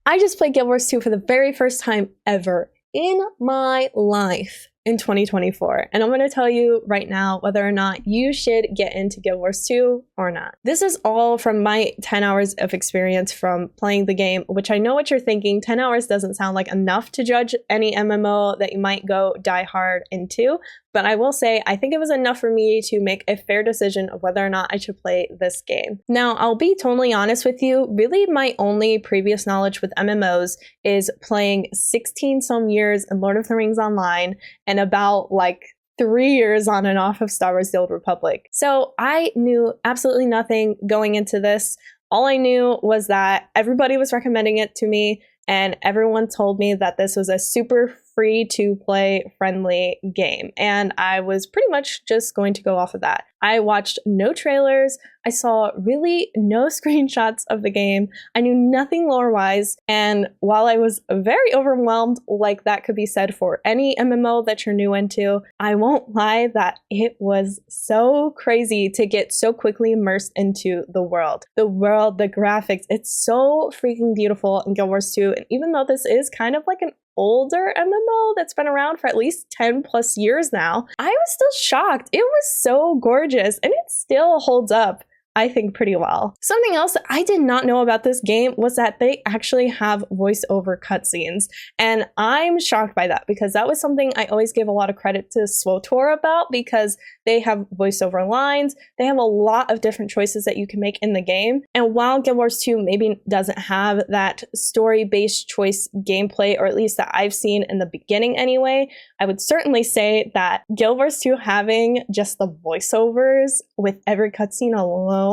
I just played Guild Wars 2 for the very first time ever in my life in 2024. And I'm going to tell you right now whether or not you should get into Guild Wars 2 or not. This is all from my 10 hours of experience from playing the game, which I know what you're thinking. 10 hours doesn't sound like enough to judge any MMO that you might go die hard into. But I will say, I think it was enough for me to make a fair decision of whether or not I should play this game. Now, I'll be totally honest with you. Really, my only previous knowledge with MMOs is playing 16 some years in Lord of the Rings Online and about like 3 years on and off of Star Wars: The Old Republic. So I knew absolutely nothing going into this. All I knew was that everybody was recommending it to me, and everyone told me that this was a super free to play friendly game. And I was pretty much just going to go off of that. I watched no trailers. I saw really no screenshots of the game. I knew nothing lore-wise. And while I was very overwhelmed, like that could be said for any MMO that you're new into, I won't lie that it was so crazy to get so quickly immersed into the world. The world, the graphics, it's so freaking beautiful in Guild Wars 2. And even though this is kind of like an older MMO that's been around for at least 10 plus years now, I was still shocked. It was so gorgeous and it still holds up, I think, pretty well. Something else that I did not know about this game was that they actually have voiceover cutscenes. And I'm shocked by that because that was something I always give a lot of credit to SWTOR about, because they have voiceover lines. They have a lot of different choices that you can make in the game. And while Guild Wars 2 maybe doesn't have that story-based choice gameplay, or at least that I've seen in the beginning anyway, I would certainly say that Guild Wars 2 having just the voiceovers with every cutscene alone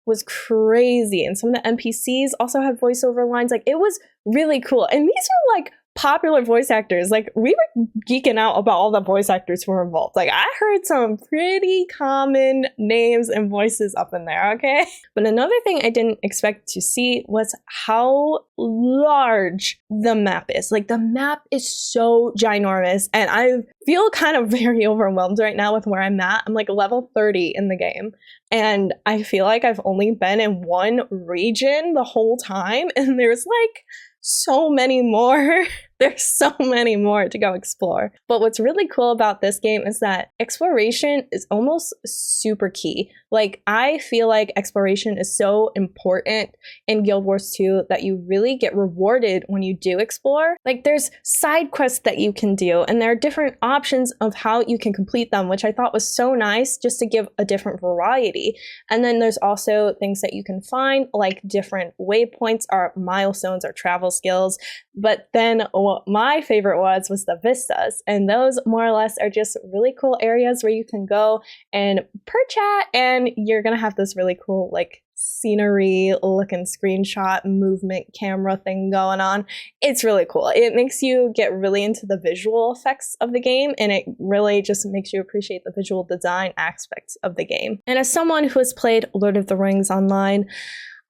was crazy. And some of the NPCs also have voiceover lines. Like, it was really cool. And these are like popular voice actors. Like, we were geeking out about all the voice actors who were involved. Like, I heard some pretty common names and voices up in there, okay? But another thing I didn't expect to see was how large the map is. Like, the map is so ginormous, and I feel kind of very overwhelmed right now with where I'm at. I'm like level 30 in the game, and I feel like I've only been in one region the whole time, and there's like so many more. There's so many more to go explore. But what's really cool about this game is that exploration is almost super key. Like, I feel like exploration is so important in Guild Wars 2 that you really get rewarded when you do explore. Like, there's side quests that you can do, and there are different options of how you can complete them, which I thought was so nice just to give a different variety. And then there's also things that you can find, like different waypoints or milestones or travel skills. But then what my favorite was the vistas, and those more or less are just really cool areas where you can go and perch at, and you're gonna have this really cool like scenery looking screenshot movement camera thing going on. It's really cool. It makes you get really into the visual effects of the game, and it really just makes you appreciate the visual design aspects of the game. And as someone who has played Lord of the Rings Online,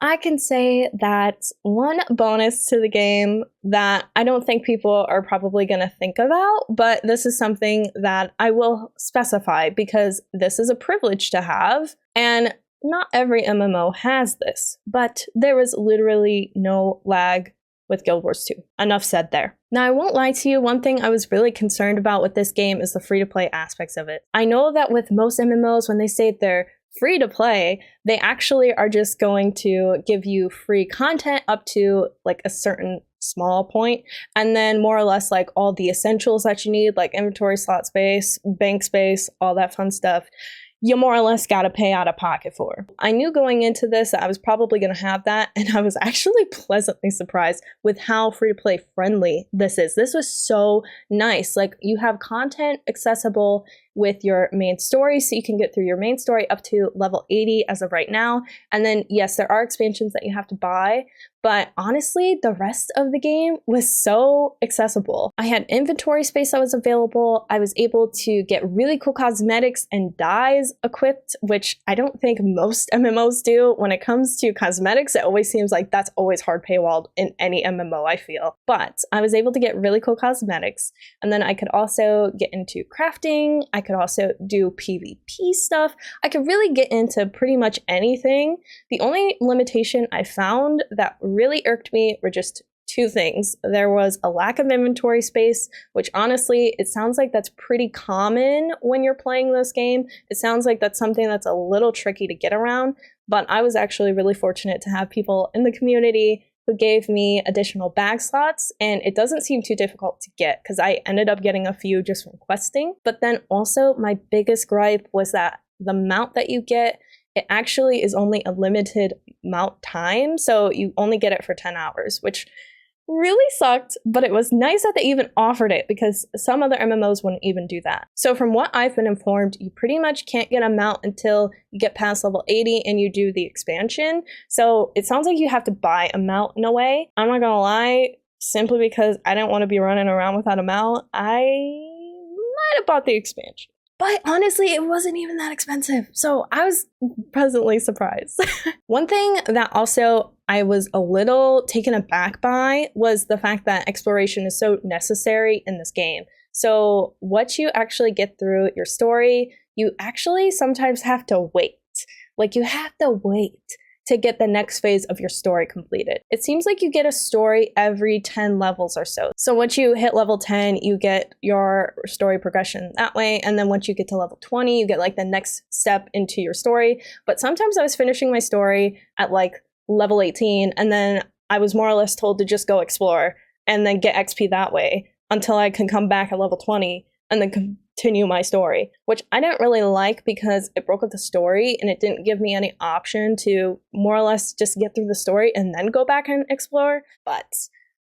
I can say that one bonus to the game that I don't think people are probably going to think about, but this is something that I will specify because this is a privilege to have, and not every MMO has this, but there was literally no lag with Guild Wars 2. Enough said there. Now, I won't lie to you, one thing I was really concerned about with this game is the free-to-play aspects of it. I know that with most MMOs, when they say they're free to play, they actually are just going to give you free content up to like a certain small point, and then more or less like all the essentials that you need, like inventory slot space, bank space, all that fun stuff, you more or less got to pay out of pocket for. I knew going into this that I was probably going to have that, and I was actually pleasantly surprised with how free-to-play friendly this is. This was so nice. Like, you have content accessible with your main story, so you can get through your main story up to level 80 as of right now. And then, yes, there are expansions that you have to buy, but honestly, the rest of the game was so accessible. I had inventory space that was available. I was able to get really cool cosmetics and dyes equipped, which I don't think most MMOs do. When it comes to cosmetics, it always seems like that's always hard paywalled in any MMO, I feel. But I was able to get really cool cosmetics, and then I could also get into crafting. I could also do PvP stuff. I could really get into pretty much anything. The only limitation I found that really irked me were just two things. There was a lack of inventory space, which honestly, it sounds like that's pretty common when you're playing this game. It sounds like that's something that's a little tricky to get around, but I was actually really fortunate to have people in the community who gave me additional bag slots, and it doesn't seem too difficult to get because I ended up getting a few just from questing. But then also my biggest gripe was that the mount that you get, it actually is only a limited mount time, so you only get it for 10 hours, which really sucked, but it was nice that they even offered it because some other MMOs wouldn't even do that. So from what I've been informed, you pretty much can't get a mount until you get past level 80 and you do the expansion. So it sounds like you have to buy a mount in a way. I'm not gonna lie, simply because I didn't want to be running around without a mount, I might have bought the expansion. But honestly, it wasn't even that expensive. So I was pleasantly surprised. One thing that also I was a little taken aback by was the fact that exploration is so necessary in this game. So what you actually get through your story, you actually sometimes have to wait. Like you have to wait to get the next phase of your story completed. It seems like you get a story every 10 levels or so. So once you hit level 10, you get your story progression that way. And then once you get to level 20, you get like the next step into your story. But sometimes I was finishing my story at like level 18, and then I was more or less told to just go explore and then get XP that way until I can come back at level 20 and then continue my story, which I didn't really like because it broke up the story and it didn't give me any option to more or less just get through the story and then go back and explore. But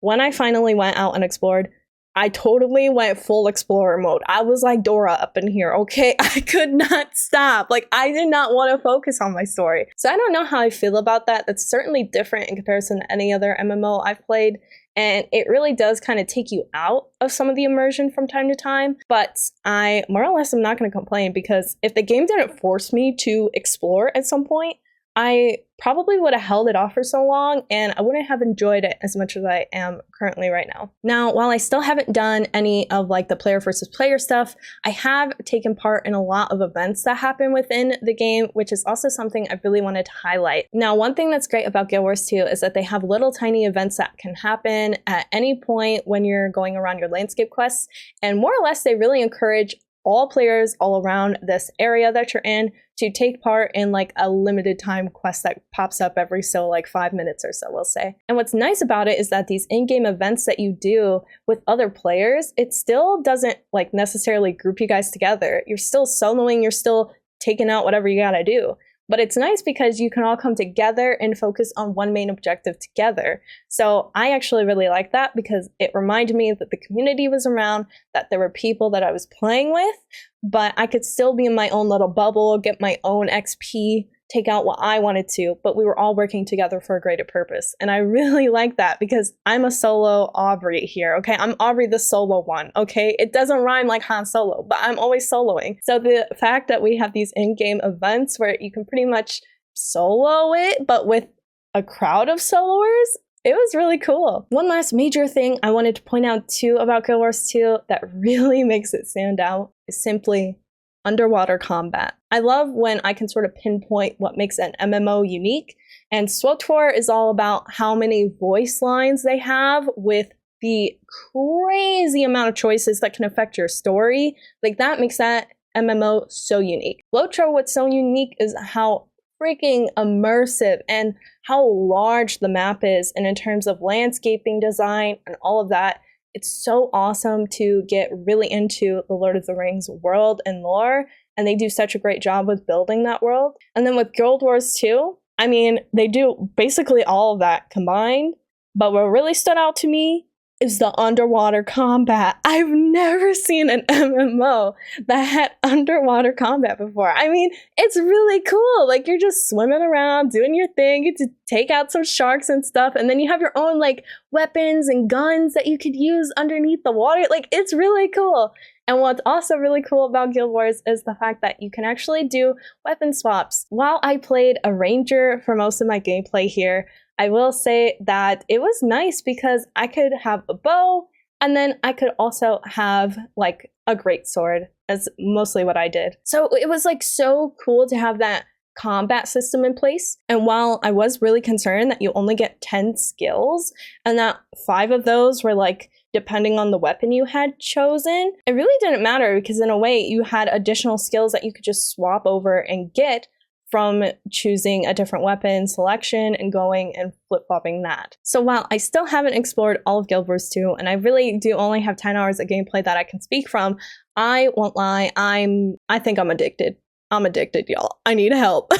when I finally went out and explored, I totally went full explorer mode. I was like Dora up in here, okay? I could not stop. Like, I did not want to focus on my story. So I don't know how I feel about that. That's certainly different in comparison to any other MMO I've played. And it really does kind of take you out of some of the immersion from time to time. But I more or less am not going to complain because if the game didn't force me to explore at some point, I probably would have held it off for so long and I wouldn't have enjoyed it as much as I am currently right now. Now, while I still haven't done any of like the player versus player stuff, I have taken part in a lot of events that happen within the game, which is also something I really wanted to highlight. Now, one thing that's great about Guild Wars 2 is that they have little tiny events that can happen at any point when you're going around your landscape quests, and more or less they really encourage all players all around this area that you're in to take part in like a limited time quest that pops up every so like 5 minutes or so, we'll say. And what's nice about it is that these in-game events that you do with other players, it still doesn't like necessarily group you guys together. You're still soloing, you're still taking out whatever you gotta do. But it's nice because you can all come together and focus on one main objective together. So I actually really like that because it reminded me that the community was around, that there were people that I was playing with, but I could still be in my own little bubble, get my own XP, take out what I wanted to, but we were all working together for a greater purpose. And I really like that because I'm a solo Aubrey here, okay? I'm Aubrey the solo one, okay? It doesn't rhyme like Han Solo, but I'm always soloing. So the fact that we have these in-game events where you can pretty much solo it, but with a crowd of soloers, it was really cool. One last major thing I wanted to point out too about Guild Wars 2 that really makes it stand out is simply underwater combat. I love when I can sort of pinpoint what makes an MMO unique, and SWTOR is all about how many voice lines they have with the crazy amount of choices that can affect your story. Like that makes that MMO so unique. LOTRO, what's so unique is how freaking immersive and how large the map is, and in terms of landscaping design and all of that, it's so awesome to get really into the Lord of the Rings world and lore, and they do such a great job with building that world. And then with Guild Wars 2, I mean, they do basically all of that combined, but what really stood out to me is the underwater combat. I've never seen an MMO that had underwater combat before. I mean, it's really cool. Like, you're just swimming around, doing your thing, you get to take out some sharks and stuff, and then you have your own, like, weapons and guns that you could use underneath the water. Like, it's really cool. And what's also really cool about Guild Wars is the fact that you can actually do weapon swaps. While I played a ranger for most of my gameplay here, I will say that it was nice because I could have a bow and then I could also have like a greatsword, as mostly what I did. So it was like so cool to have that combat system in place. And while I was really concerned that you only get 10 skills and that 5 of those were like depending on the weapon you had chosen, it really didn't matter because in a way you had additional skills that you could just swap over and get from choosing a different weapon selection and going and flip-flopping that. So while I still haven't explored all of Guild Wars 2 and I really do only have 10 hours of gameplay that I can speak from, I won't lie, I think I'm addicted. I'm addicted, y'all. I need help.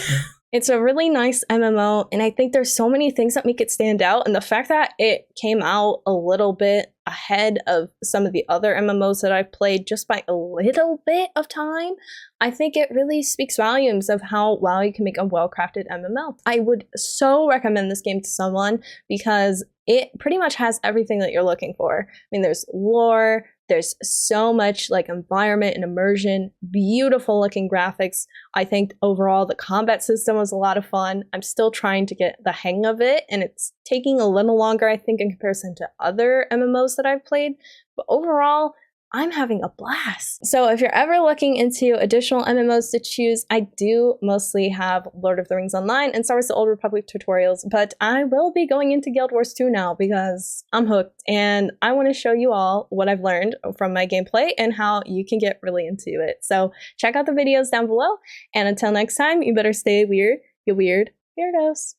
It's a really nice MMO, and I think there's so many things that make it stand out, and the fact that it came out a little bit ahead of some of the other MMOs that I've played just by a little bit of time, I think it really speaks volumes of how well you can make a well-crafted MMO. I would so recommend this game to someone because it pretty much has everything that you're looking for. I mean, there's lore, there's so much like environment and immersion, beautiful looking graphics. I think overall the combat system was a lot of fun. I'm still trying to get the hang of it, and it's taking a little longer, I think, in comparison to other MMOs that I've played. But overall, I'm having a blast. So if you're ever looking into additional MMOs to choose, I do mostly have Lord of the Rings Online and Star Wars: The Old Republic tutorials, but I will be going into Guild Wars 2 now because I'm hooked and I want to show you all what I've learned from my gameplay and how you can get really into it. So check out the videos down below, and until next time, you better stay weird, you weird weirdos.